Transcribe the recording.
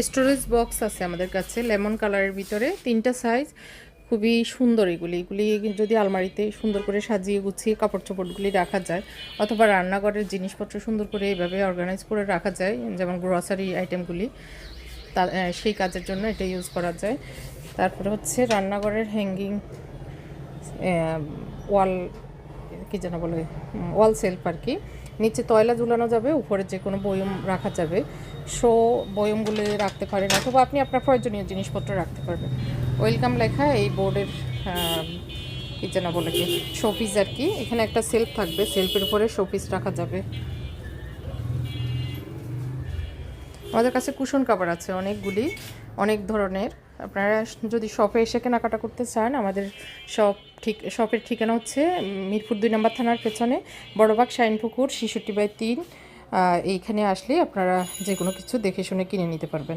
Storage box আছে আমাদের কাছে লেমন কালারের ভিতরে, 3টা সাইজ, খুবই সুন্দর। এগুলি যদি আলমারিতে সুন্দর করে সাজিয়ে গুছিয়ে কাপড় চোপড়গুলি রাখা যায়, অথবা রান্নাঘরের জিনিসপত্র সুন্দর করে এইভাবে অর্গানাইজ করে রাখা যায়, যেমন গ্রসারি আইটেমগুলি, তা সেই কাজের জন্য এটা ইউজ করা যায়। তারপরে হচ্ছে রান্নাঘরের হ্যাঙ্গিং ওয়াল, কী যেন বলে, ওয়াল সেলফ আর কি। নিচে তয়লা ঝুলানো যাবে, উপরে যে কোনো বয়ম রাখা যাবে, বয়মগুলো রাখতে পারেন, অথবা আপনি আপনার প্রয়োজনীয় জিনিসপত্র রাখতে পারবেন। ওয়েলকাম লেখা এই বোর্ডের কী যেন বলে কি, শোপিস আর কি। এখানে একটা সেলফ থাকবে, সেলফের উপরে শোপিস রাখা যাবে। আমাদের কাছে কুশন কাভার আছে অনেকগুলি, অনেক ধরনের। আপনারা যদি শপে এসে কেনাকাটা করতে চান, আমাদের শপের ঠিকানা হচ্ছে মিরপুর 2 নম্বর থানার পেছনে, বড়বাগ শাইনপুকুর 66/3। এইখানে আসলে আপনারা যে কোনো কিছু দেখে শুনে কিনে নিতে পারবেন।